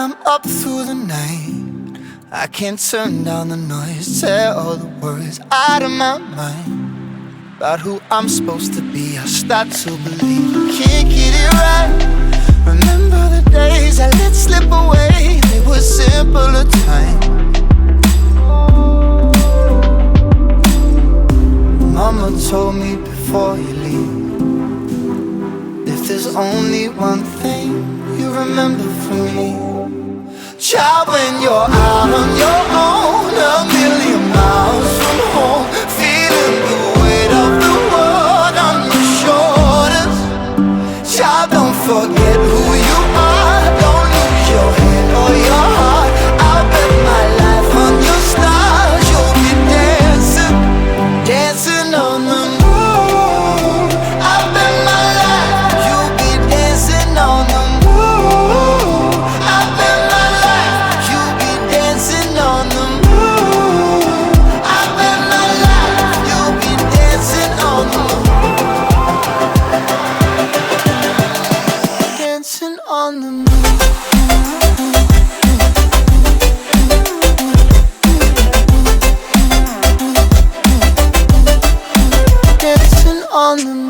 I'm up through the night, I can't turn down the noise. Tear all the worries out of my mind about who I'm supposed to be. I start to believe I can't get it right. Remember the days I let slip away, they were simpler times. Mama told me before you leave, if there's only one thing you remember from me, child, when you're out on your own, a million miles from home, feeling the weight of the world on your shoulders. Child, don't forget who you are, don't lose your head or your heart. I'll bet my life on your stars, you'll be dancing, dancing on the moon. I'll bet my life you'll be dancing on the moon. I'll bet my life you'll be dancing on the moon. I'll bet my life you'll be dancing on the moon. Dancing on the moon. Dancing on the moon.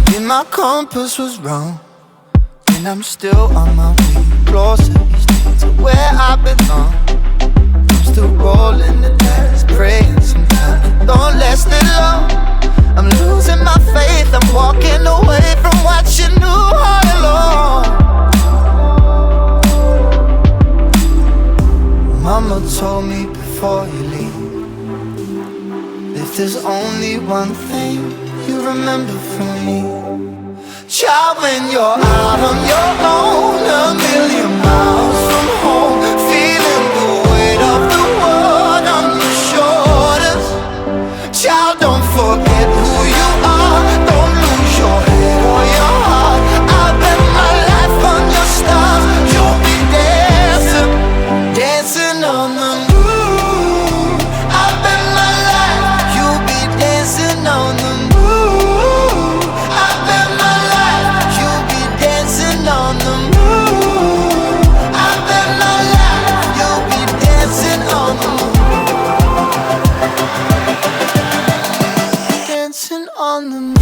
Maybe my compass was wrong, and I'm still on my way closer each day to where I belong. I'm still rolling the dice, praying sometimes it don't last that long. I'm losing my faith, I'm walking away from what you knew all along. Mama told me before you leave, if there's only one thing you remember from me, child, when you're out on your own, a million miles from home, feeling the weight of the world on your shoulders. Child, don't forget who you are, don't lose your head or your heart. I'll bet my life on your stars, you'll be dancing, dancing on the moon. I'll bet my life you'll be dancing on the moon. I'll bet my life you'll be dancing on the moon. I'll bet my life you'll be dancing on the moon. Dancing on the moon.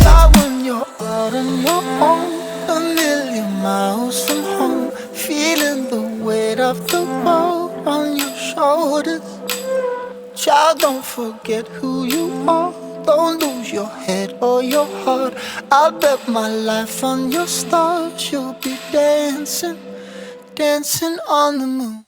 Child, when you're out on your own, a million miles from home, feeling the weight of the world on your shoulders. Child, don't forget who you are, don't lose your head or your heart. I'll bet my life on your stars, you'll be dancing, dancing on the moon.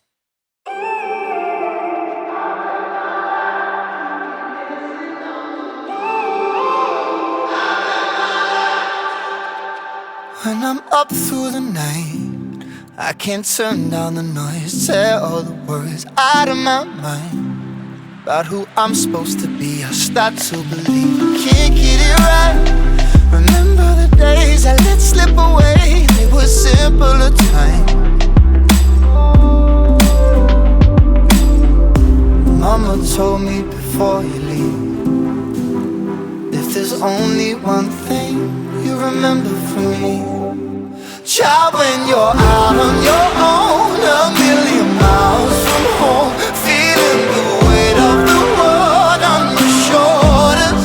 When I'm up through the night, I can't turn down the noise. Tear all the worries out of my mind about who I'm supposed to be. I start to believe I can't get it right. Remember the days I let slip away, they were simpler times. Mama told me before you leave, if there's only one thing you remember from me, child, when you're out on your own, a million miles from home, feeling the weight of the world on your shoulders.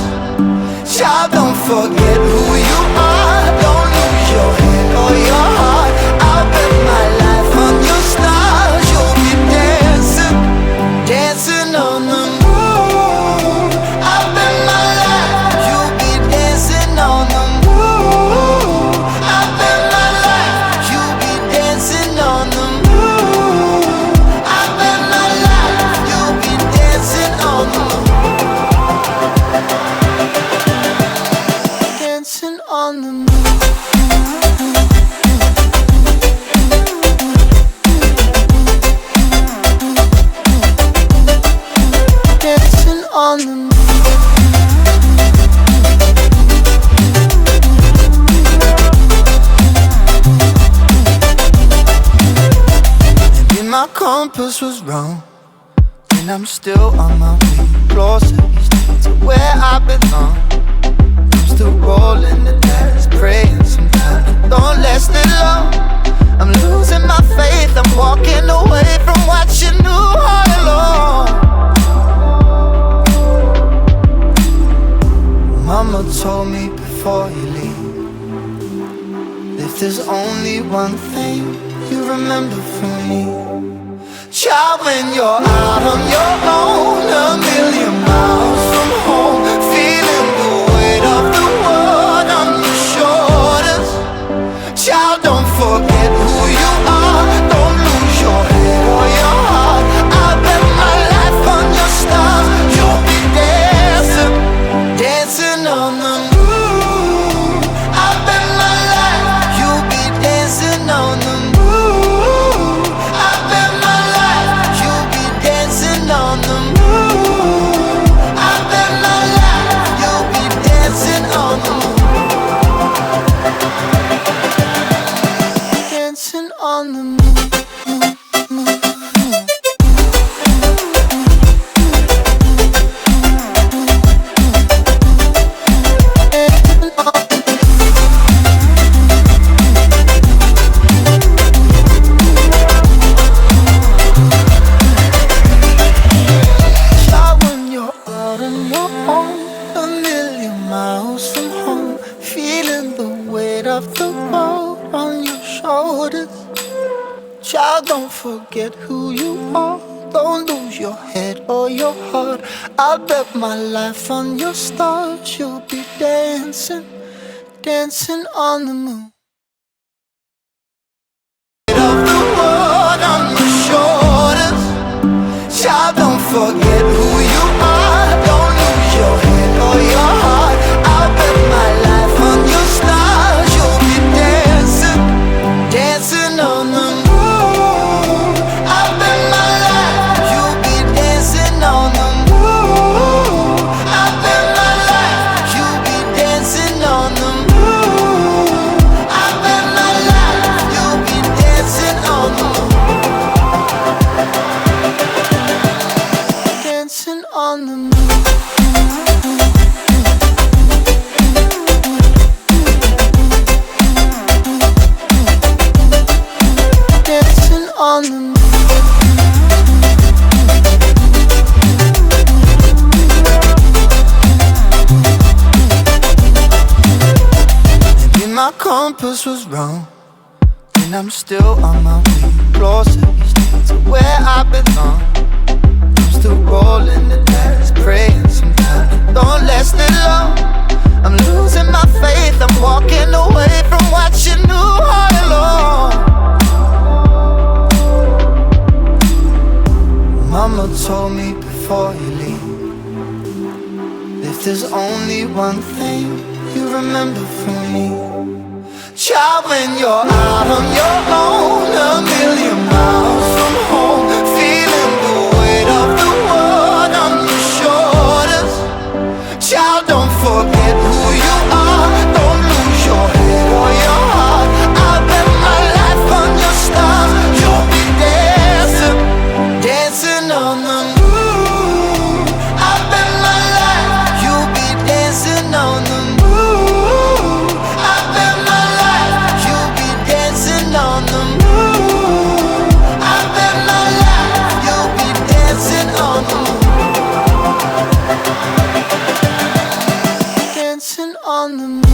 Child, don't forget who you are, don't lose your head or your heart. I'll bet my life on your stars, you'll be dancing, dancing on the moon. I'll bet my life you'll be dancing on the moon. I'll bet my life you'll be dancing on the moon. compass was wrong, and I'm still on my way closer each day to where I belong. I'm still rolling the dice, praying sometimes it don't last it long. I'm losing my faith, I'm walking away from what you knew all along. Mama told me before you leave, if there's only one thing you remember from me, child, when you're out on your own, a million miles from home, feeling the weight of the world on your shoulders. Child, don't forget who you are, don't lose your head or your heart. I bet my life on your stars, you'll be dancing, dancing on the moon. I bet my life, you'll be dancing on the moon. I bet my life, you'll be dancing on the moon. I bet my life, you'll be dancing on the moon. Dancing on the moon. When you're out on your own, a million miles from home, feeling the weight of the world on your shoulders. Child, don't forget who you are, don't lose your head or your heart. I'll bet my life on your stars, you'll be dancing, dancing on the moon. Of the world on your shoulders. Child, don't forget who you are, don't lose your head or your heart. I'll bet my life on your stars, you'll be dancing, dancing on the moon. I bet my life, you'll be dancing on the moon. I bet my life, you'll be dancing on the moon. I bet my life, you'll be dancing on the moon. Dancing on the moon. Dancing on the moon. Maybe my compass was wrong, and I'm still on my way closer each day to where I belong. Still rolling the dice, praying sometimes it don't last it long. I'm losing my faith, I'm walking away from what you knew all along. Mama told me before you leave, if there's only one thing you remember from me, child, when you're out on your own, a million miles from home, feeling the weight of the world on your shoulders. Child, don't forget who you are, don't lose your head or your heart. I bet my life on your stars, you'll be dancing, dancing on the moon. I bet my life, you'll be dancing on the moon. I bet my life, you'll be dancing on the moon. I bet my life, you'll be dancing on the moon. Dancing on the moon.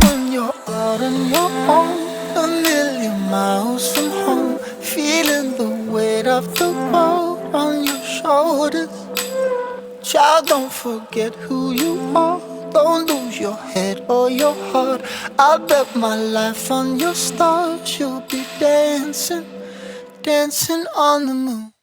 When you're out on your own, a million miles from home, feeling the weight of the world on your shoulders. Child, don't forget who you are, don't lose your head or your heart. I bet my life on your stars, you'll be dancing, dancing on the moon.